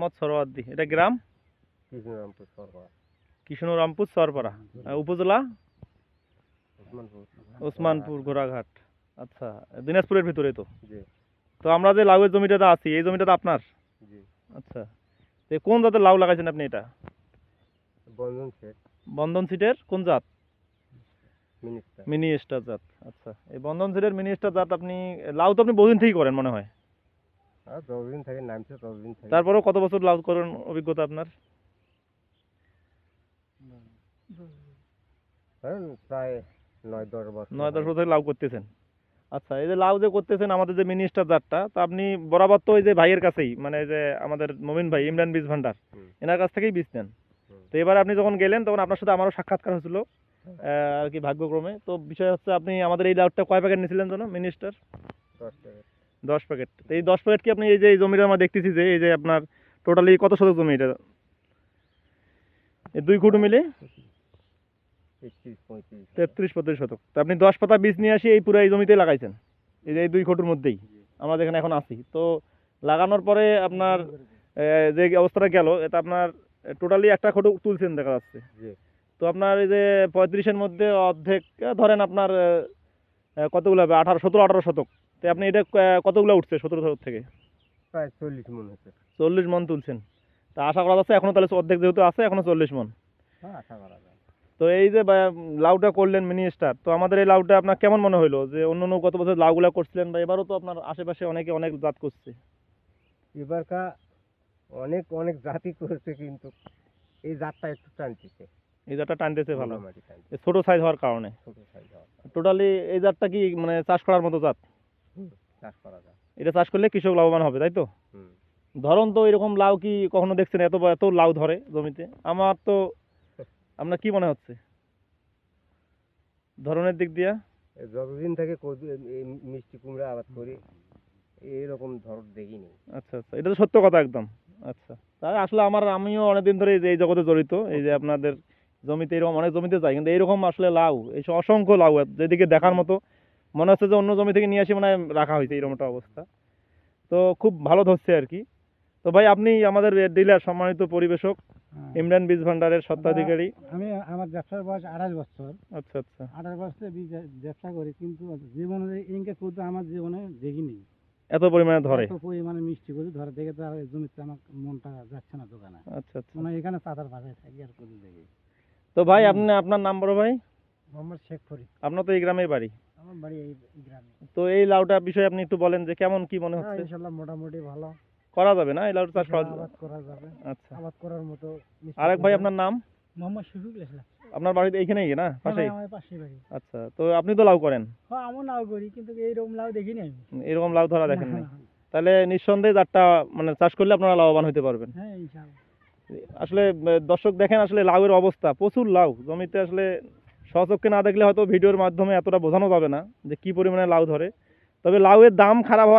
মোহাম্মদ সরওয়ার্দী। এটা গ্রাম কৃষ্ণরামপুর সরকার কৃষ্ণরামপুর চরপাড়া, উপজেলা ওসমানপুর। ওসমানপুর ঘোড়াঘাট। আচ্ছা, দিনাজপুরের ভিতরে তো। জি তো আমরা যে লাউয়ের জমিটাতে আছি, এই জমিটা তো আপনার? জি। আচ্ছা, তো কোন জাতের লাউ লাগাইছেন আপনি এটা? বন্ধন সেট বন্ধন সিটের কোন জাত? মিনিস্টার। মিনি স্টার জাত। আচ্ছা, এই বন্ধন সিটের মিনি স্টার জাত আপনি, লাউ তো আপনি বহুদিন থেকেই করেন মনে হয়। আর যতদিন থাকে নামছে ততদিন থাকে। তারপরেও কত বছর লাউ করেন অভিজ্ঞতা আপনার? হ্যাঁ, প্রায় 9-10 বছর। 9-10 বছর থেকে লাউ করতেছেন। আচ্ছা, এই যে লাউ যে করতেছেন আমাদের যে মিনি স্টার জাতটা, তা আপনি বরাবর তো ওই যে ভাইয়ের কাছেই, মানে যে আমাদের মমিন ভাই ইমরান বীজ ভান্ডার, হুম, এনার কাছ থেকেই বীজ নেন। হুম। তো এবার আপনি যখন গেলেন তখন আপনার সাথে আমারও সাক্ষাৎকার হয়েছিল আর কি, ভাগ্যক্রমে। তো বিষয় হচ্ছে আপনি আমাদের এই লাউটা কয় প্যাকেট নিয়েছিলেন যেন মিনি স্টার? 10 টাকা। 10 প্যাকেট। তো এই 10 প্যাকেট কি আপনি এই যে এই জমিটা আমরা দেখতেছি যে এই যে আপনার টোটালি কত শতক জমি এটা? এই 2 কুটু মিলে 31-35। 33-35 শতক। তো আপনি 10 পাতা বীজ নিয়ে আসি এই পুরো এই জমিতেই লাগাইছেন, এই যে এই 2 কুটুর মধ্যেই আমরা যেখানে এখন আছি। তো লাগানোর পরে আপনার যে অবস্থাটা গেল, এটা আপনার টোটালি একটা খটু তুলছেন দেখা যাচ্ছে। জি। তো আপনার এই যে 35-এর মধ্যে অর্ধেক ধরেন আপনার কতগুলো হবে, 17-18 শতক। তো আপনি এটা কতগুলো উঠছে 17 শতক থেকে? প্রায় 40 মন হচ্ছে। 40 মন তুলছেন। তা আশা করা যাচ্ছে এখনো তাহলে অর্ধেক যেহেতু আছে এখনো 40 মন। হ্যাঁ, আশা করা যায়। তো এই যে লাউটা করলেন মিনি স্টার, তো আমাদের এই লাউটা আপনার কেমন মনে হলো? যে অন্য অন্য গত বছর লাউগুলা করছিলেন বা এবারও তো আপনার আশেপাশে অনেকে অনেক জাত করছে। এবারকা অনেক অনেক জাতি করেছে, কিন্তু এই জাতটা একটু টানতেছে। এই জাতটা টানতেছে ভালো, মোটামুটি টানতেছে। এই ছোট সাইজ হওয়ার কারণে। ছোট সাইজ হওয়ার কারণে। টোটালি এই জাতটা কি মানে চাষ করার মতো জাত? হুম, চাষ করা যায়। এটা চাষ করলে কৃষক লাভবান হবে, তাই তো? হুম। ধরুন তো এরকম লাউ কি কখনো দেখছেন এত এত লাউ ধরে জমিতে? আমার তো, আপনার কি মনে হচ্ছে ধরনের দিক দিয়া? যতদিন থেকে এই মিষ্টি কুমড়া আবাদ করি এইরকম ধর দেখিনি। আচ্ছা আচ্ছা, এটা তো সত্য কথা একদম। আচ্ছা, তাই আসলে আমিও অনেকদিন ধরে এই যে এই জগতে জড়িত, এই যে আপনাদের জমিতে এরকম অনেক জমিতে যাই, কিন্তু এইরকম আসলে লাউ এই অসংখ্য লাউ যেদিকে দেখার মতো মনে হচ্ছে যে অন্য জমি থেকে নিয়ে আসি মানে রাখা হয়েছে এরকম একটা অবস্থা। তো খুব ভালো ধরছে আর কি। তো ভাই আপনি আমাদের ডিলার, সম্মানিত পরিবেশক ইমরান বীজ ভান্ডারের স্বত্বাধিকারী। আমি আমার ব্যবসার বয়স 28 বছর। আচ্ছা আচ্ছা। 28 বছরে ব্যবসা করি, কিন্তু জীবনে ইনকে করতে আমার জীবনে দেখিনি। এত পরিমাণে ধরে? এত পরিমাণে মিষ্টি করে ধরে দেখে তো আর এই জমিতে আমার মনটা যাচ্ছে না দোকানে। আচ্ছা আচ্ছা। মানে এখানে চাতার বাসায় থাকি আর করে দেখি। তো ভাই আপনি, আপনার নাম বড় ভাই? মোহাম্মদ শেখ ফরিদ। আপনার তো এই গ্রামেই বাড়ি। আমার বাড়ি এই গ্রামে। তো এই লাউটার বিষয়ে আপনি একটু বলেন যে কেমন কি মনে হচ্ছে? ইনশাআল্লাহ মোটামুটি ভালো করা যাবে না এই লাউটা চাষ করা? আবাদ করা যাবে। আচ্ছা। আবাদ করার মতো আরেক ভাই আপনার নাম? মোহাম্মদ শফিকুল ইসলাম। আপনার বাড়িতে এইখানেই না পাশেই? আমার পাশেই বাড়ি। আচ্ছা, তো আপনি তো লাউ করেন? হ্যাঁ, আমিও নাও করি, কিন্তু এইরকম লাউ দেখিনি আমি। এরকম লাউ ধরা দেখেন নাই? তাহলে নিঃসন্দেহে জাতটা মানে চাষ করলে আপনারা লাভবান হতে পারবেন। হ্যাঁ, ইনশাআল্লাহ। আসলে দর্শক দেখেন আসলে লাউয়ের অবস্থা, প্রচুর লাউ জমিতে। আসলে স্বচক্ষে না দেখলে হয়তো ভিডিওর মাধ্যমে এতটা বোঝানো যাবে না যে কি পরিমাণে লাউ ধরে। তবে লাউয়ের দাম খারাপ হওয়া